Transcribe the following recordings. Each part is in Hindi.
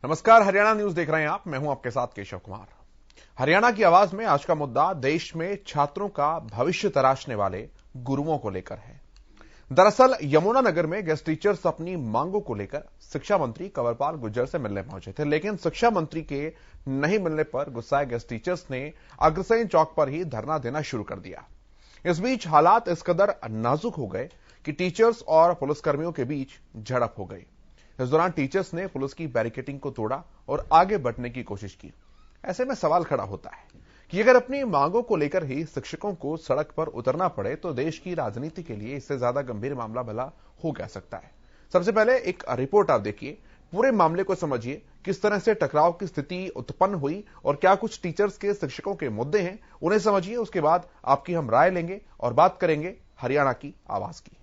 नमस्कार, हरियाणा न्यूज देख रहे हैं आप। मैं हूं आपके साथ केशव कुमार। हरियाणा की आवाज में आज का मुद्दा देश में छात्रों का भविष्य तराशने वाले गुरुओं को लेकर है। दरअसल यमुनानगर में गेस्ट टीचर्स अपनी मांगों को लेकर शिक्षा मंत्री कंवरपाल गुर्जर से मिलने पहुंचे थे, लेकिन शिक्षा मंत्री के नहीं मिलने पर गुस्साए गेस्ट टीचर्स ने अग्रसेन चौक पर ही धरना देना शुरू कर दिया। इस बीच हालात इस कदर नाजुक हो गए कि टीचर्स और पुलिसकर्मियों के बीच झड़प हो गई। इस दौरान टीचर्स ने पुलिस की बैरिकेडिंग को तोड़ा और आगे बढ़ने की कोशिश की। ऐसे में सवाल खड़ा होता है कि अगर अपनी मांगों को लेकर ही शिक्षकों को सड़क पर उतरना पड़े तो देश की राजनीति के लिए इससे ज्यादा गंभीर मामला भला हो क्या सकता है। सबसे पहले एक रिपोर्ट आप देखिए, पूरे मामले को समझिए, किस तरह से टकराव की स्थिति उत्पन्न हुई और क्या कुछ टीचर्स के शिक्षकों के मुद्दे हैं, उन्हें समझिए। उसके बाद आपकी हम राय लेंगे और बात करेंगे हरियाणा की आवाज की।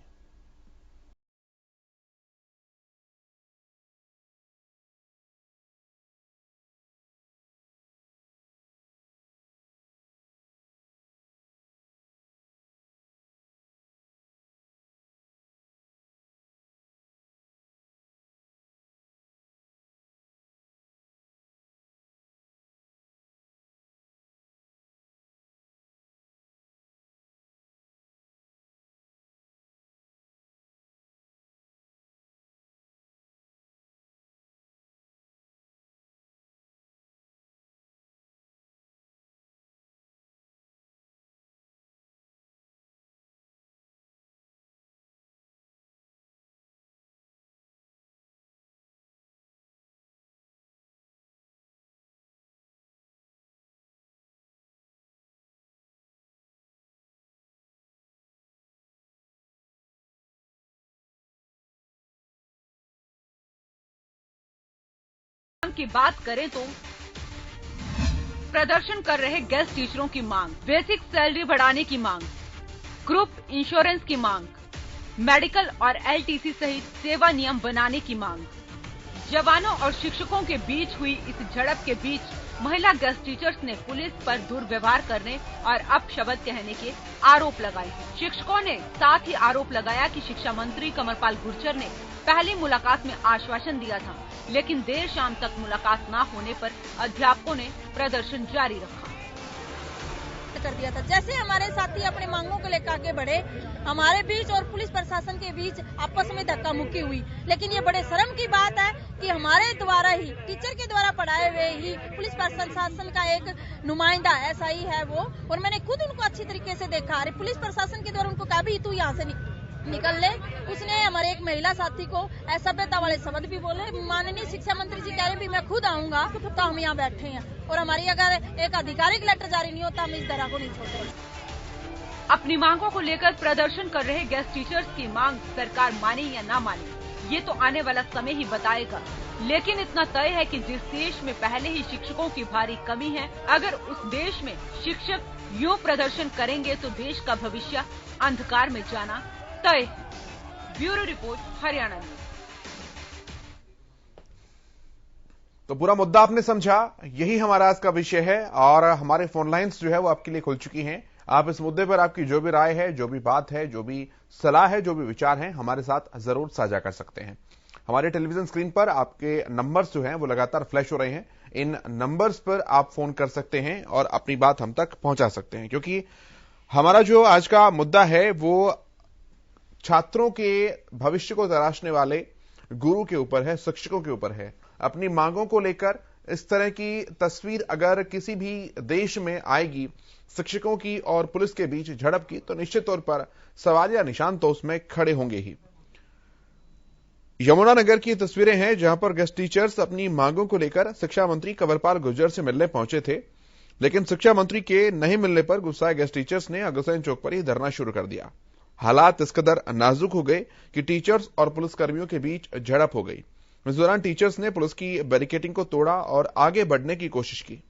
की बात करें तो प्रदर्शन कर रहे गेस्ट टीचरों की मांग, बेसिक सैलरी बढ़ाने की मांग, ग्रुप इंश्योरेंस की मांग, मेडिकल और एलटीसी सहित सेवा नियम बनाने की मांग। जवानों और शिक्षकों के बीच हुई इस झड़प के बीच महिला गेस्ट टीचर्स ने पुलिस पर दुर्व्यवहार करने और अपशब्द कहने के आरोप लगाए। शिक्षकों ने साथ ही आरोप लगाया कि शिक्षा मंत्री कंवरपाल गुर्जर ने पहली मुलाकात में आश्वासन दिया था, लेकिन देर शाम तक मुलाकात न होने पर अध्यापकों ने प्रदर्शन जारी रखा कर दिया था। जैसे हमारे साथी अपने मांगों को लेकर आगे बढ़े, हमारे बीच और पुलिस प्रशासन के बीच आपस में धक्का मुक्की हुई। लेकिन ये बड़े शर्म की बात है कि हमारे द्वारा ही, टीचर के द्वारा पढ़ाए हुए ही पुलिस प्रशासन का एक नुमाइंदा ऐसा ही है वो, और मैंने खुद उनको अच्छी तरीके से देखा। अरे पुलिस प्रशासन के द्वारा उनको कहा भी तू यहाँ से निकल ले। उसने हमारे एक महिला साथी को असभ्यता वाले शब्द भी बोले। माननीय शिक्षा मंत्री जी कह रहे भी मैं खुद आऊंगा, तो हम यहाँ बैठे हैं और हमारी अगर एक आधिकारिक लेटर जारी नहीं होता हम इस तरह को नहीं छोड़ते। अपनी मांगों को लेकर प्रदर्शन कर रहे गेस्ट टीचर्स की मांग सरकार माने या ना माने, ये तो आने वाला समय ही बताएगा। लेकिन इतना तय है कि जिस देश में पहले ही शिक्षकों की भारी कमी है, अगर उस देश में शिक्षक यूं प्रदर्शन करेंगे तो देश का भविष्य अंधकार में जाना तय है। Bureau report, Haryana news. तो पूरा मुद्दा आपने समझा, यही हमारा आज का विषय है और हमारे फोन लाइंस जो है वो आपके लिए खुल चुकी हैं। आप इस मुद्दे पर आपकी जो भी राय है, जो भी बात है, जो भी सलाह है, जो भी विचार हैं, हमारे साथ जरूर साझा कर सकते हैं। हमारे टेलीविजन स्क्रीन पर आपके नंबर्स जो हैं वो लगातार फ्लैश हो रहे हैं। इन नंबर्स पर आप फोन कर सकते हैं और अपनी बात हम तक पहुंचा सकते हैं, क्योंकि हमारा जो आज का मुद्दा है वो छात्रों के भविष्य को तराशने वाले गुरु के ऊपर है, शिक्षकों के ऊपर है। अपनी मांगों को लेकर इस तरह की तस्वीर अगर किसी भी देश में आएगी, शिक्षकों की और पुलिस के बीच झड़प की, तो निश्चित तौर पर सवाल या निशान तो उसमें खड़े होंगे ही। यमुनानगर की तस्वीरें हैं जहां पर गेस्ट टीचर्स अपनी मांगों को लेकर शिक्षा मंत्री कंवरपाल गुर्जर से मिलने पहुंचे थे, लेकिन शिक्षा मंत्री के नहीं मिलने पर गुस्साए गेस्ट टीचर्स ने अग्रसेन चौक पर ही धरना शुरू कर दिया। हालात इस कदर नाजुक हो गए कि टीचर्स और पुलिसकर्मियों के बीच झड़प हो गई। इस दौरान टीचर्स ने पुलिस की बैरिकेडिंग को तोड़ा और आगे बढ़ने की कोशिश की।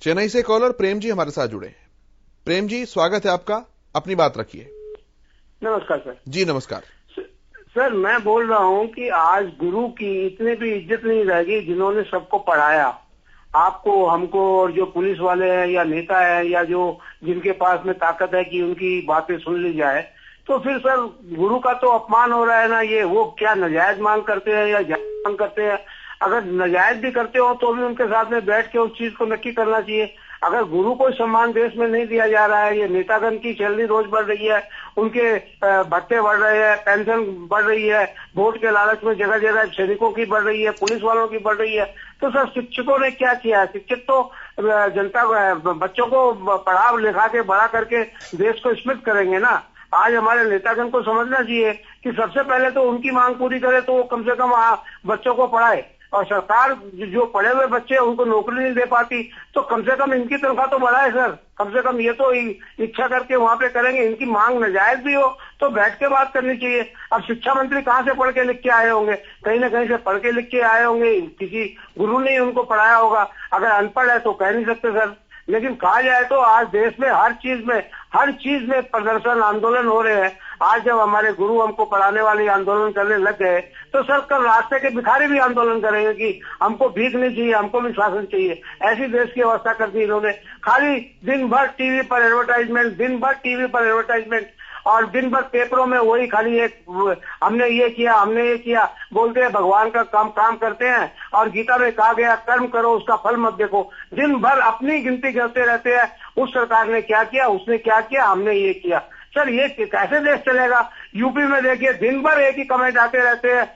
चेन्नई से कॉलर प्रेम जी हमारे साथ जुड़े हैं। प्रेम जी, स्वागत है आपका, अपनी बात रखिए। नमस्कार सर। जी नमस्कार सर, मैं बोल रहा हूँ कि आज गुरु की इतनी भी इज्जत नहीं रहेगी जिन्होंने सबको पढ़ाया, आपको, हमको, और जो पुलिस वाले हैं या नेता है या जो जिनके पास में ताकत है कि उनकी बातें सुन ली जाए, तो फिर सर गुरु का तो अपमान हो रहा है ना। ये वो क्या नाजायज मांग करते हैं या जायज मांग करते हैं? अगर नाजायज भी करते हो तो भी उनके साथ में बैठ के उस चीज को नक्की करना चाहिए। अगर गुरु को सम्मान देश में नहीं दिया जा रहा है, ये नेतागण की सैलरी रोज बढ़ रही है, उनके भत्ते बढ़ रहे हैं, पेंशन बढ़ रही है, वोट के लालच में जगह जगह सैनिकों की बढ़ रही है, पुलिस वालों की बढ़ रही है, तो सर शिक्षकों ने क्या किया है? शिक्षक तो जनता बच्चों को पढ़ा लिखा के बड़ा करके देश को स्मृत करेंगे ना। आज हमारे नेतागण को समझना चाहिए कि सबसे पहले तो उनकी मांग पूरी करे, तो वो कम से कम बच्चों को पढ़ाए। और सरकार जो पढ़े हुए बच्चे हैं उनको नौकरी नहीं दे पाती, तो कम से कम इनकी तनख्वाह तो बढ़ाए सर। कम से कम ये तो इच्छा करके वहां पे करेंगे। इनकी मांग नाजायज भी हो तो बैठ के बात करनी चाहिए। अब शिक्षा मंत्री कहाँ से पढ़ के लिख के आए होंगे? कहीं ना कहीं से पढ़ के लिख के आए होंगे, किसी गुरु ने उनको पढ़ाया होगा। अगर अनपढ़ है तो कह नहीं सकते सर। लेकिन कहा जाए तो आज देश में हर चीज में प्रदर्शन आंदोलन हो रहे हैं। आज जब हमारे गुरु हमको पढ़ाने वाले आंदोलन करने लग गए, तो सर कल रास्ते के भिखारी भी आंदोलन करेंगे कि हमको भीख नहीं चाहिए, हमको भी शासन चाहिए। ऐसी देश की अवस्था कर दी इन्होंने। खाली दिन भर टीवी पर एडवर्टाइजमेंट और दिन भर पेपरों में वही खाली एक हमने ये किया बोलते हैं। भगवान का काम करते हैं और गीता में कहा गया कर्म करो उसका फल मत देखो। दिन भर अपनी गिनती करते रहते हैं। उस सरकार ने क्या किया, उसने क्या किया, हमने ये किया। सर ये कैसे देश चलेगा? यूपी में देखिए दिन भर एक ही कमेंट आते रहते हैं।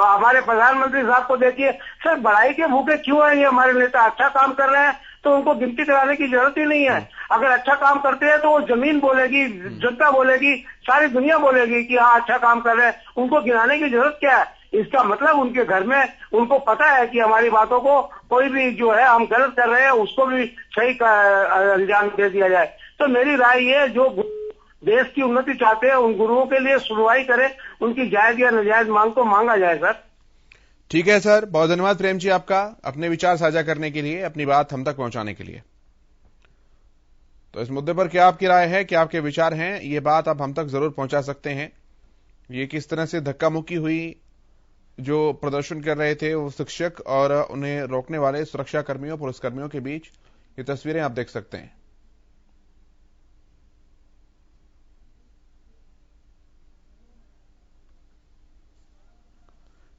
हमारे प्रधानमंत्री साहब को देखिए सर, बड़ाई के भूखे क्यों है ये हमारे नेता? अच्छा काम कर रहे हैं तो उनको गिनती कराने की जरूरत ही नहीं है। अगर अच्छा काम करते हैं तो वो जमीन बोलेगी, जनता बोलेगी, सारी दुनिया बोलेगी कि हाँ अच्छा काम कर रहे हैं। उनको गिनाने की जरूरत क्या है? इसका मतलब उनके घर में उनको पता है कि हमारी बातों को कोई भी जो है हम गलत कर रहे हैं उसको भी सही अंजाम दे दिया जाए। तो मेरी राय ये, जो देश की उन्नति चाहते हैं उन गुरुओं के लिए सुनवाई करें, उनकी जायज या नाजायज मांग को मांगा जाए सर। ठीक है सर, बहुत धन्यवाद प्रेम जी आपका अपने विचार साझा करने के लिए, अपनी बात हम तक पहुंचाने के लिए। तो इस मुद्दे पर क्या आपकी राय है, क्या आपके विचार हैं, ये बात आप हम तक जरूर पहुंचा सकते हैं। ये किस तरह से धक्का मुक्की हुई, जो प्रदर्शन कर रहे थे वो शिक्षक और उन्हें रोकने वाले सुरक्षा कर्मियों, पुलिसकर्मियों के बीच, ये तस्वीरें आप देख सकते हैं।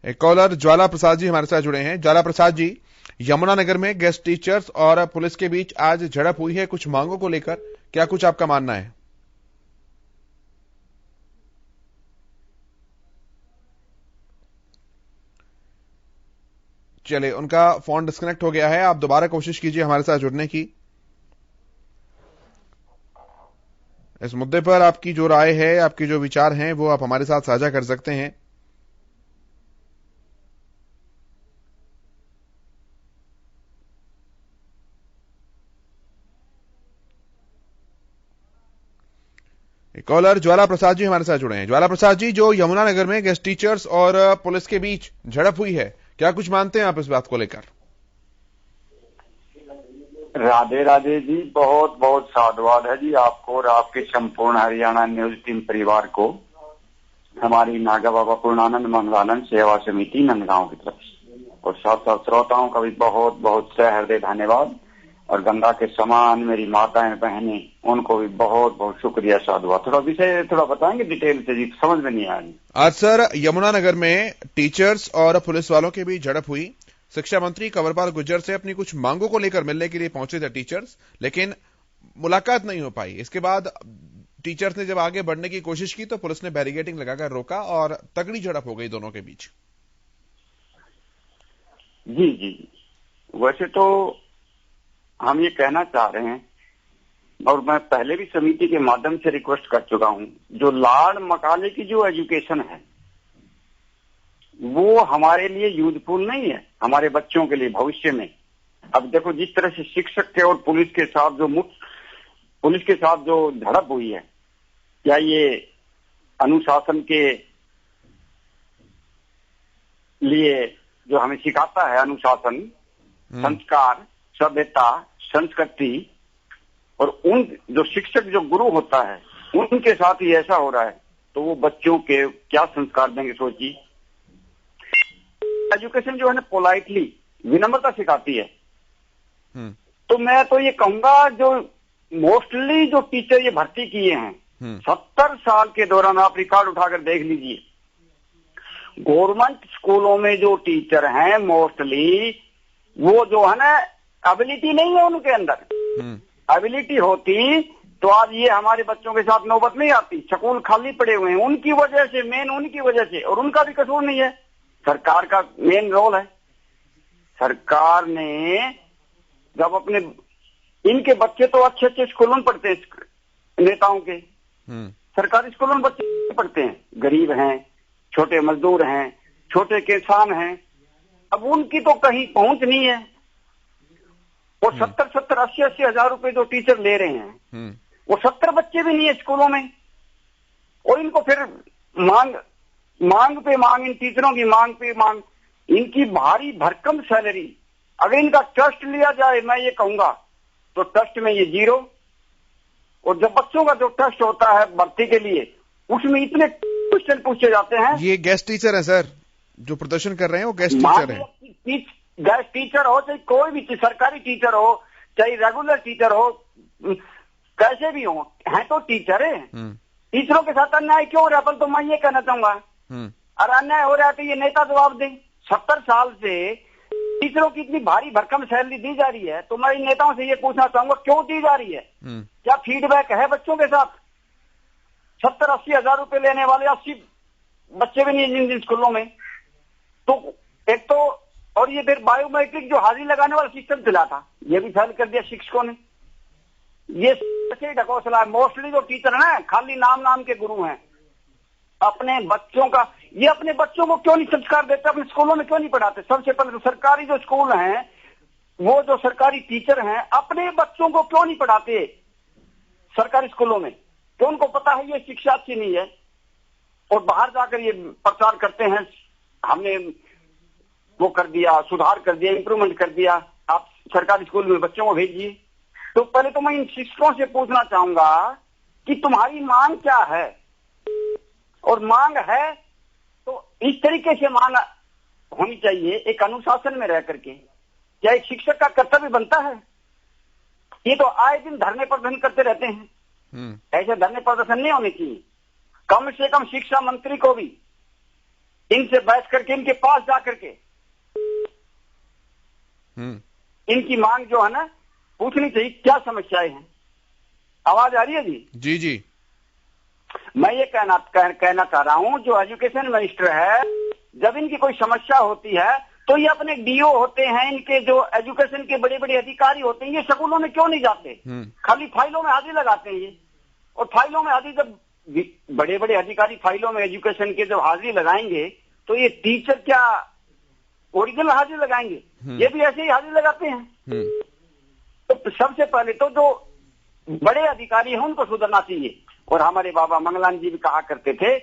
एक कॉलर ज्वाला प्रसाद जी हमारे साथ जुड़े हैं। ज्वाला प्रसाद जी, यमुनानगर में गेस्ट टीचर्स और पुलिस के बीच आज झड़प हुई है कुछ मांगों को लेकर, क्या कुछ आपका मानना है? चलिए, उनका फोन डिस्कनेक्ट हो गया है, आप दोबारा कोशिश कीजिए हमारे साथ जुड़ने की। इस मुद्दे पर आपकी जो राय है, आपके जो विचार हैं, वो आप हमारे साथ साझा कर सकते हैं। कॉलर ज्वाला प्रसाद जी हमारे साथ जुड़े हैं। ज्वाला प्रसाद जी, जो यमुनानगर में गेस्ट टीचर्स और पुलिस के बीच झड़प हुई है, क्या कुछ मानते हैं आप इस बात को लेकर? राधे राधे जी, बहुत बहुत साधुवाद है जी आपको और आपके संपूर्ण हरियाणा न्यूज टीम परिवार को, हमारी नागा बाबा पूर्णानंद मंगलानंद सेवा समिति नंदगांव की तरफ से, और साथ साथ श्रोताओं का भी बहुत बहुत सहृदय धन्यवाद। और गंगा के समान मेरी माताएं बहनें, उनको भी बहुत बहुत शुक्रिया, साधुवाद। थोड़ा विषय थोड़ा बताएंगे डिटेल से जी, समझ में नहीं आ रही। आज सर यमुनानगर में टीचर्स और पुलिस वालों के बीच झड़प हुई। शिक्षा मंत्री कंवरपाल गुर्जर से अपनी कुछ मांगों को लेकर मिलने के लिए पहुंचे थे टीचर्स, लेकिन मुलाकात नहीं हो पाई। इसके बाद टीचर्स ने जब आगे बढ़ने की कोशिश की तो पुलिस ने बैरिकेडिंग लगाकर रोका और तगड़ी झड़प हो गई दोनों के बीच। जी जी, वैसे तो हम ये कहना चाह रहे हैं, और मैं पहले भी समिति के माध्यम से रिक्वेस्ट कर चुका हूं, जो लाड़ मकाले की जो एजुकेशन है वो हमारे लिए यूजफुल नहीं है, हमारे बच्चों के लिए भविष्य में। अब देखो जिस तरह से शिक्षक के और पुलिस के साथ जो झड़प हुई है, क्या ये अनुशासन के लिए जो हमें सिखाता है, अनुशासन, संस्कार, सभ्यता, संस्कृति, और उन जो शिक्षक जो गुरु होता है उनके साथ ही ऐसा हो रहा है, तो वो बच्चों के क्या संस्कार देंगे सोचिए। एजुकेशन जो है ना पोलाइटली, विनम्रता सिखाती है। तो मैं तो ये कहूंगा जो मोस्टली जो टीचर ये भर्ती किए हैं 70 साल के दौरान आप रिकॉर्ड उठाकर देख लीजिए, गवर्नमेंट स्कूलों में जो टीचर हैं मोस्टली वो जो है ना एबिलिटी नहीं है उनके अंदर। एबिलिटी होती तो आज ये हमारे बच्चों के साथ नौबत नहीं आती। स्कूल खाली पड़े हुए हैं उनकी वजह से, मेन उनकी वजह से, और उनका भी कसूर नहीं है, सरकार का मेन रोल है। सरकार ने जब अपने इनके बच्चे तो अच्छे अच्छे स्कूलों में पढ़ते हैं, नेताओं के सरकारी स्कूलों में बच्चे पढ़ते हैं, गरीब हैं, छोटे मजदूर हैं, छोटे किसान हैं, अब उनकी तो कहीं पहुंच नहीं है। वो 70-70, 80-80 हजार रुपए जो टीचर ले रहे हैं वो 70 बच्चे भी नहीं है स्कूलों में, और इनको फिर मांग पे मांग, इन टीचरों की मांग पे मांग, इनकी भारी भरकम सैलरी। अगर इनका ट्रस्ट लिया जाए, मैं ये कहूंगा, तो ट्रस्ट में ये 0, और जब बच्चों का जो ट्रस्ट होता है भर्ती के लिए उसमें इतने क्वेश्चन पूछे जाते हैं। ये गेस्ट टीचर है सर, जो प्रदर्शन कर रहे हैं वो गेस्ट टीचर है। गेस्ट टीचर हो चाहे कोई भी सरकारी टीचर हो चाहे रेगुलर टीचर हो, कैसे भी हो, हैं तो टीचर है। टीचरों के साथ अन्याय क्यों हो रहा है, तो मैं ये कहना चाहूंगा, और अन्याय हो रहा है तो ये नेता जवाब दें। 70 साल से टीचरों की इतनी भारी भरकम सैलरी दी जा रही है, तो मैं इन नेताओं से ये पूछना चाहूंगा क्यों दी जा रही है? क्या फीडबैक है बच्चों के साथ? 70-80 हजार रुपए लेने वाले 80 बच्चे भी नहीं जिन स्कूलों में, तो एक तो, और ये फिर बायोमेट्रिक जो हाजिरी लगाने वाला सिस्टम चला था, ये भी फेल कर दिया शिक्षकों ने। ये सही ढकोसला है। मोस्टली जो टीचर है ना खाली नाम के गुरु हैं, अपने बच्चों का, ये अपने बच्चों को क्यों नहीं संस्कार देते, अपने स्कूलों में क्यों नहीं पढ़ाते? सबसे पहले तो सरकारी जो स्कूल हैं, वो जो सरकारी टीचर हैं अपने बच्चों को क्यों नहीं पढ़ाते सरकारी स्कूलों में? तो उनको पता है ये शिक्षा अच्छी नहीं है, और बाहर जाकर ये प्रचार करते हैं हमने वो कर दिया, सुधार कर दिया, इंप्रूवमेंट कर दिया, आप सरकारी स्कूल में बच्चों को भेजिए। तो पहले तो मैं इन शिक्षकों से पूछना चाहूंगा कि तुम्हारी मांग क्या है, और मांग है तो इस तरीके से मांग होनी चाहिए, एक अनुशासन में रह करके। क्या एक शिक्षक का कर्तव्य बनता है? ये तो आए दिन धरने प्रदर्शन करते रहते हैं, ऐसे धरने प्रदर्शन नहीं होने चाहिए। कम से कम शिक्षा मंत्री को भी इनसे बैठ करके, इनके पास जाकर के इनकी मांग जो है ना पूछनी चाहिए, क्या समस्याएं हैं। आवाज आ रही है जी? जी जी। मैं ये कहना चाह रहा हूं, जो एजुकेशन मिनिस्टर है, जब इनकी कोई समस्या होती है तो ये अपने डीओ होते हैं, इनके जो एजुकेशन के बड़े बड़े अधिकारी होते हैं, ये स्कूलों में क्यों नहीं जाते? खाली फाइलों में हाजिरी लगाते हैं ये, और फाइलों में हाजिरी, जब बड़े बड़े अधिकारी फाइलों में एजुकेशन के जब हाजिरी लगाएंगे तो ये टीचर क्या ओरिजिनल हाजिरी लगाएंगे? ये भी ऐसे ही हाजिरी लगाते हैं। तो सबसे पहले तो जो बड़े अधिकारी हैं उनको सुधरना चाहिए। और हमारे बाबा मंगलान जी भी कहा करते थे,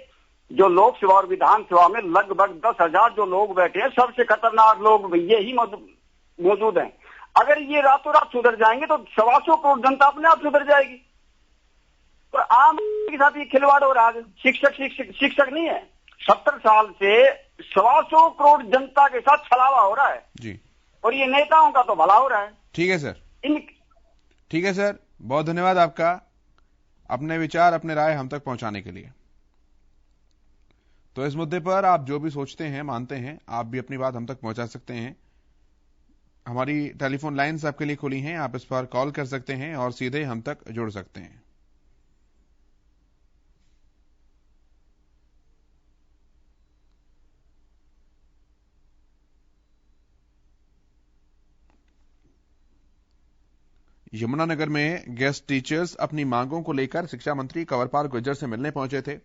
जो लोकसभा और विधानसभा में लगभग 10,000 जो लोग बैठे हैं, सबसे खतरनाक लोग ये ही मौजूद हैं। अगर ये रातों रात सुधर जाएंगे तो 125 करोड़ जनता अपने आप सुधर जाएगी। तो आम के साथ ये खिलवाड़ हो रहा है। शिक्षक नहीं है, 70 साल से 125 करोड़ जनता के साथ छलावा हो रहा है जी, और ये नेताओं का तो भला हो रहा है। ठीक है सर, ठीक है सर, बहुत धन्यवाद आपका, अपने विचार, अपने राय हम तक पहुंचाने के लिए। तो इस मुद्दे पर आप जो भी सोचते हैं, मानते हैं, आप भी अपनी बात हम तक पहुंचा सकते हैं। हमारी टेलीफोन लाइंस आपके लिए खुली हैं, आप इस पर कॉल कर सकते हैं और सीधे हम तक जुड़ सकते हैं। यमुनानगर में गेस्ट टीचर्स अपनी मांगों को लेकर शिक्षा मंत्री कंवरपाल गुर्जर से मिलने पहुंचे थे,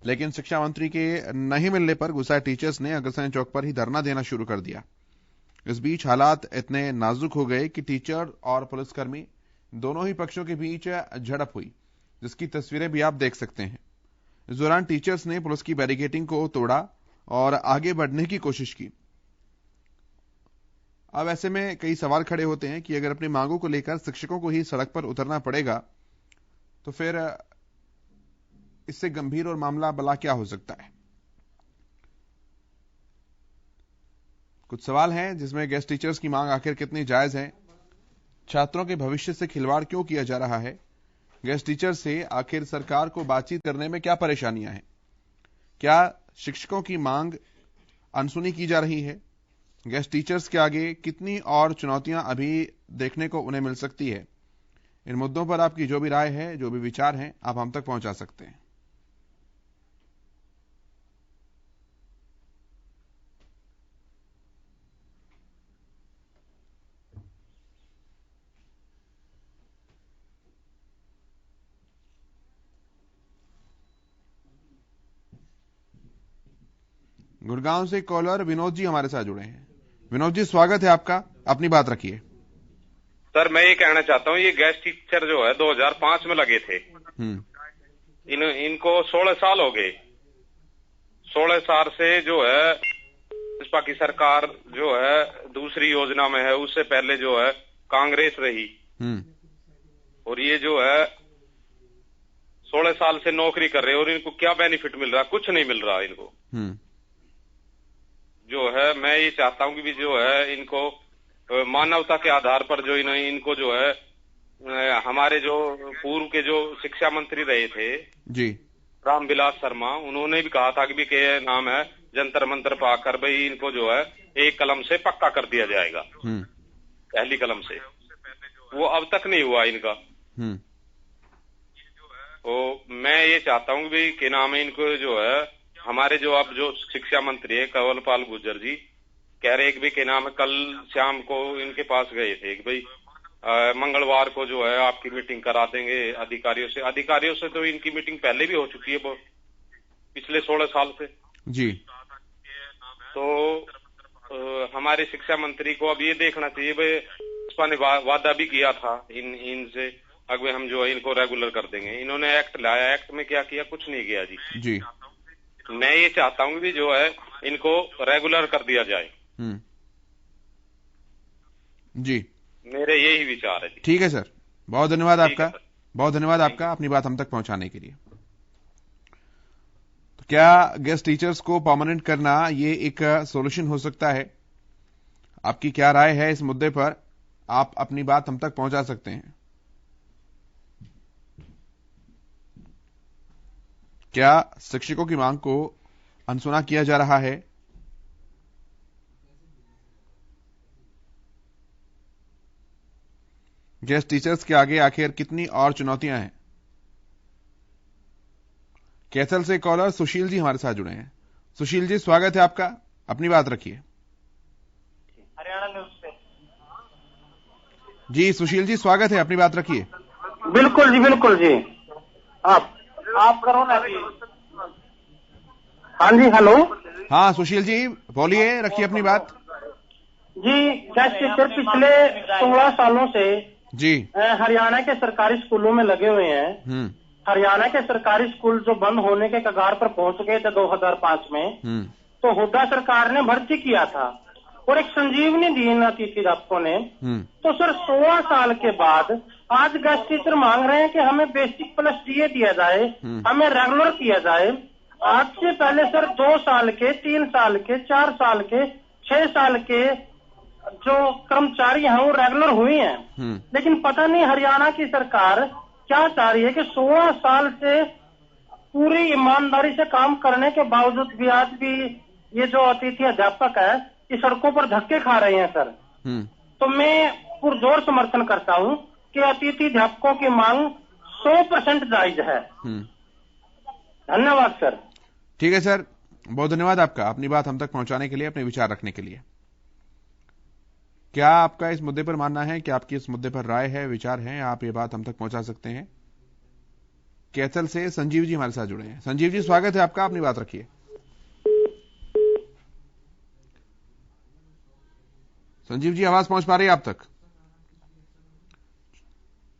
लेकिन शिक्षा मंत्री के नहीं मिलने पर गुस्साए टीचर्स ने अग्रसेन चौक पर ही धरना देना शुरू कर दिया। इस बीच हालात इतने नाजुक हो गए कि टीचर और पुलिसकर्मी दोनों ही पक्षों के बीच झड़प हुई, जिसकी तस्वीरें भी आप देख सकते हैं। इस दौरान टीचर्स ने पुलिस की बैरिकेडिंग को तोड़ा और आगे बढ़ने की कोशिश की। अब ऐसे में कई सवाल खड़े होते हैं कि अगर अपनी मांगों को लेकर शिक्षकों को ही सड़क पर उतरना पड़ेगा तो फिर इससे गंभीर और मामला बला क्या हो सकता है। कुछ सवाल हैं जिसमें गेस्ट टीचर्स की मांग आखिर कितनी जायज है, छात्रों के भविष्य से खिलवाड़ क्यों किया जा रहा है, गेस्ट टीचर से आखिर सरकार को बातचीत करने में क्या परेशानियां हैं? क्या शिक्षकों की मांग अनसुनी की जा रही है? गेस्ट टीचर्स के आगे कितनी और चुनौतियां अभी देखने को उन्हें मिल सकती है? इन मुद्दों पर आपकी जो भी राय है, जो भी विचार हैं, आप हम तक पहुंचा सकते हैं। गुड़गांव से कॉलर विनोद जी हमारे साथ जुड़े हैं। विनोद जी, स्वागत है आपका, अपनी बात रखिए। सर, मैं ये कहना चाहता हूँ, ये गेस्ट टीचर जो है 2005 में लगे थे। इनको 16 साल हो गए। 16 साल से जो है भाजपा की सरकार जो है दूसरी योजना में है, उससे पहले जो है कांग्रेस रही। और ये जो है 16 साल से नौकरी कर रहे हैं और इनको क्या बेनिफिट मिल रहा? कुछ नहीं मिल रहा इनको। जो है मैं ये चाहता हूँ कि भी जो है इनको मानवता के आधार पर जो इनको जो है हमारे जो पूर्व के जो शिक्षा मंत्री रहे थे जी, रामविलास शर्मा, उन्होंने भी कहा था कि भी के नाम है जंतर मंतर पाकर भाई इनको जो है एक कलम से पक्का कर दिया जाएगा, पहली कलम से। वो अब तक नहीं हुआ इनका। तो मैं ये चाहता हूँ कि के नाम है इनको जो है हमारे जो अब जो शिक्षा मंत्री है कंवरपाल गुर्जर जी कह रहे कि के नाम है कल शाम को इनके पास गए थे कि भाई मंगलवार को जो है आपकी मीटिंग करा देंगे अधिकारियों से तो इनकी मीटिंग पहले भी हो चुकी है पिछले 16 साल से जी। तो हमारे शिक्षा मंत्री को अब ये देखना चाहिए भाई भाजपा ने वादा भी किया था इनसे अगर हम जो है इनको रेगुलर कर देंगे। इन्होंने एक्ट लाया, एक्ट में क्या किया? कुछ नहीं किया जी। मैं ये चाहता हूँ कि जो है इनको रेगुलर कर दिया जाए। जी, मेरे यही विचार है। ठीक है सर, बहुत धन्यवाद आपका, बहुत धन्यवाद आपका अपनी बात हम तक पहुंचाने के लिए। तो क्या गेस्ट टीचर्स को परमानेंट करना ये एक सॉल्यूशन हो सकता है? आपकी क्या राय है इस मुद्दे पर? आप अपनी बात हम तक पहुंचा सकते हैं। क्या शिक्षकों की मांग को अनसुना किया जा रहा है? गेस्ट टीचर्स के आगे आखिर कितनी और चुनौतियां हैं? कैथल से कॉलर सुशील जी हमारे साथ जुड़े हैं। सुशील जी, स्वागत है आपका, अपनी बात रखिए। हरियाणा न्यूज से जी सुशील जी, स्वागत है, अपनी बात रखिए। बिल्कुल जी, बिल्कुल जी। आप करो ना जी। हाँ जी, हेलो। हाँ सुशील जी, बोलिए, रखिए अपनी बात। जी, गेस्ट टीचर पिछले 16 सालों से जी हरियाणा के सरकारी स्कूलों में लगे हुए हैं। हरियाणा के सरकारी स्कूल जो बंद होने के कगार पर पहुंच गए थे 2005 में, तो हुड्डा सरकार ने भर्ती किया था और एक संजीवनी दी इन अतिथियाध्यापकों ने। तो सर 16 साल के बाद आज गेस्ट टीचर मांग रहे हैं कि हमें बेसिक प्लस डीए दिया जाए, हमें रेगुलर किया जाए। आज से पहले सर 2 साल के, 3 साल के, 4 साल के, 6 साल के जो कर्मचारी हैं वो रेगुलर हुए हैं। लेकिन पता नहीं हरियाणा की सरकार क्या चाह रही है कि 16 साल से पूरी ईमानदारी से काम करने के बावजूद भी आज भी ये जो अतिथि अध्यापक है ये सड़कों पर धक्के खा रहे हैं सर। तो मैं पुरजोर समर्थन करता हूं कि अतिथि अध्यापकों की मांग 100% जायज है। धन्यवाद सर। ठीक है सर, बहुत धन्यवाद आपका अपनी बात हम तक पहुंचाने के लिए, अपने विचार रखने के लिए। क्या आपका इस मुद्दे पर मानना है कि आपकी इस मुद्दे पर राय है, विचार है, आप ये बात हम तक पहुंचा सकते हैं। कैथल से संजीव जी हमारे साथ जुड़े हैं। संजीव जी, स्वागत है आपका, अपनी बात रखिए। संजीव जी, आवाज पहुंच पा रही है आप तक?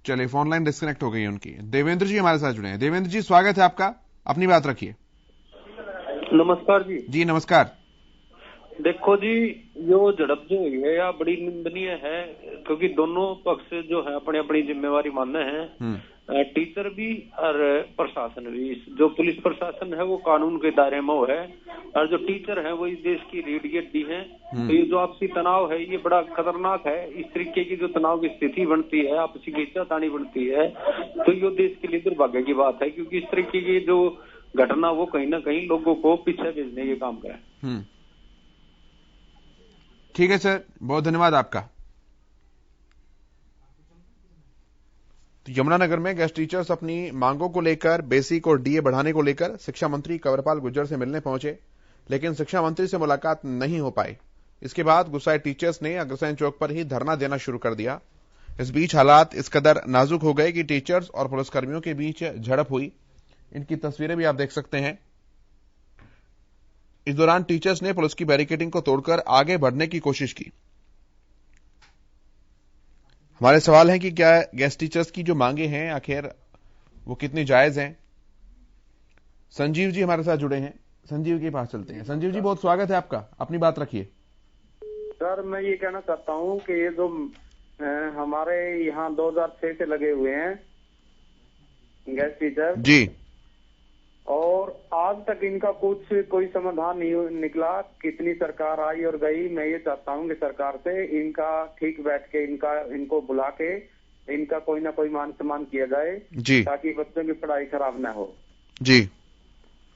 चलिए, फोन लाइन डिस्कनेक्ट हो गई है उनकी। देवेंद्र जी हमारे साथ जुड़े हैं। देवेंद्र जी, स्वागत है आपका, अपनी बात रखिए। नमस्कार जी। जी नमस्कार। देखो जी, यो झड़प जो हुई है या बड़ी निंदनीय है, क्योंकि दोनों पक्ष जो है अपनी अपनी जिम्मेवारी मानते हैं। टीचर भी और प्रशासन भी। जो पुलिस प्रशासन है वो कानून के दायरे में है, और जो टीचर है वो इस देश की रीढ़ की हड्डी है। तो ये जो आपसी तनाव है ये बड़ा खतरनाक है। इस तरीके की जो तनाव की स्थिति बनती है, आपसी खींचातानी बनती है, तो ये देश के लिए दुर्भाग्य की बात है, क्योंकि इस तरीके की जो घटना वो कहीं ना कहीं लोगों को पीछे भेजने के काम करे। ठीक है सर, बहुत धन्यवाद आपका। तो यमुनानगर में गेस्ट टीचर्स अपनी मांगों को लेकर बेसिक और डीए बढ़ाने को लेकर शिक्षा मंत्री कंवरपाल गुर्जर से मिलने पहुंचे, लेकिन शिक्षा मंत्री से मुलाकात नहीं हो पाई। इसके बाद गुस्साए टीचर्स ने अग्रसेन चौक पर ही धरना देना शुरू कर दिया। इस बीच हालात इस कदर नाजुक हो गए कि टीचर्स और पुलिसकर्मियों के बीच झड़प हुई। इनकी तस्वीरें भी आप देख सकते हैं। इस दौरान टीचर्स ने पुलिस की बैरिकेडिंग को तोड़कर आगे बढ़ने की कोशिश की। हमारे सवाल है कि क्या गेस्ट टीचर्स की जो मांगे हैं आखिर वो कितनी जायज हैं। संजीव जी हमारे साथ जुड़े हैं, संजीव के पास चलते हैं। संजीव जी, बहुत स्वागत है आपका, अपनी बात रखिए। सर, मैं ये कहना चाहता हूँ कि ये जो हमारे यहाँ 2006 से लगे हुए हैं गेस्ट टीचर जी, और आज तक इनका कोई समाधान नहीं निकला। कितनी सरकार आई और गई। मैं ये चाहता हूँ कि सरकार से इनका ठीक बैठ के इनको बुला के इनका कोई ना कोई मान सम्मान किया जाए जी, ताकि बच्चों की पढ़ाई खराब ना हो। जी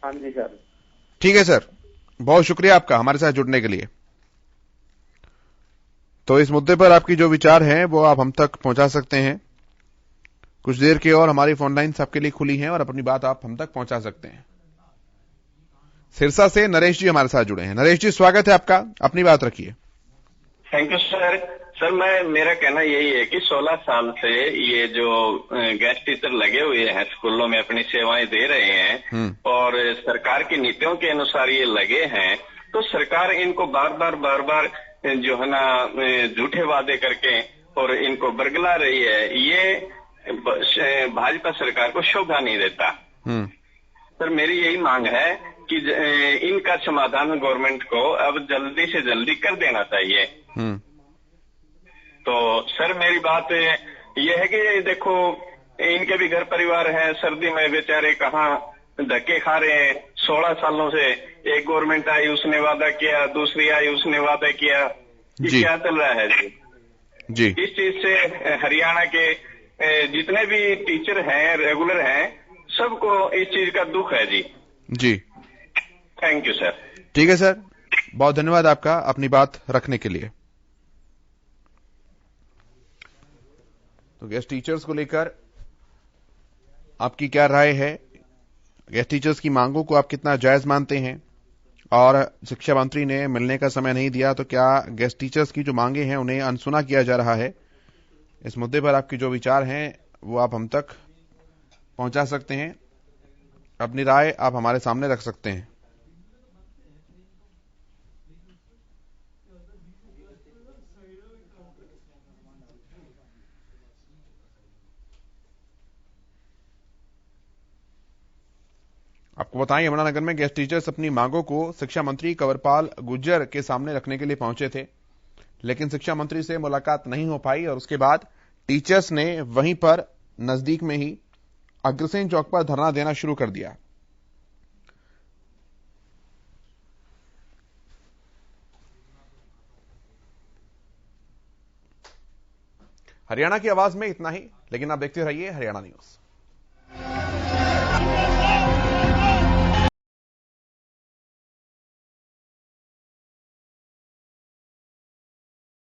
हाँ जी सर। ठीक है सर, बहुत शुक्रिया आपका हमारे साथ जुड़ने के लिए। तो इस मुद्दे पर आपकी जो विचार हैं वो आप हम तक पहुंचा सकते हैं। कुछ देर के और हमारी फोन लाइन आपके लिए खुली हैं और अपनी बात आप हम तक पहुंचा सकते हैं। सिरसा से नरेश जी हमारे साथ जुड़े हैं। नरेश जी, स्वागत है आपका, अपनी बात रखिए। Thank you sir. सर, मेरा कहना यही है कि 16 साल से ये जो गेस्ट टीचर लगे हुए हैं स्कूलों में अपनी सेवाएं दे रहे हैं और सरकार की नीतियों के अनुसार ये लगे हैं, तो सरकार इनको बार बार जो है ना झूठे वादे करके और इनको बरगला रही है। ये भाजपा सरकार को शोभा नहीं देता। सर, मेरी यही मांग है कि इनका समाधान गवर्नमेंट को अब जल्दी से जल्दी कर देना चाहिए। तो सर, मेरी बात ये है कि देखो, इनके भी घर परिवार है, सर्दी में बेचारे कहाँ धक्के खा रहे हैं। 16 सालों से एक गवर्नमेंट आई, उसने वादा किया, दूसरी आई, उसने वादा किया। ये क्या चल रहा है जी? इस चीज से हरियाणा के जितने भी टीचर हैं, रेगुलर हैं, सबको इस चीज का दुख है जी। Thank you sir. ठीक है सर, बहुत धन्यवाद आपका अपनी बात रखने के लिए। तो गेस्ट टीचर्स को लेकर आपकी क्या राय है? गेस्ट टीचर्स की मांगों को आप कितना जायज मानते हैं? और शिक्षा मंत्री ने मिलने का समय नहीं दिया, तो क्या गेस्ट टीचर्स की जो मांगे हैं उन्हें अनसुना किया जा रहा है? इस मुद्दे पर आपके जो विचार हैं वो आप हम तक पहुंचा सकते हैं। अपनी राय आप हमारे सामने रख सकते हैं। आपको बताएं, यमुनानगर में गेस्ट टीचर्स अपनी मांगों को शिक्षा मंत्री कंवरपाल गुर्जर के सामने रखने के लिए पहुंचे थे, लेकिन शिक्षा मंत्री से मुलाकात नहीं हो पाई और उसके बाद टीचर्स ने वहीं पर नजदीक में ही अग्रसेन चौक पर धरना देना शुरू कर दिया। हरियाणा की आवाज में इतना ही, लेकिन आप देखते रहिए हरियाणा न्यूज।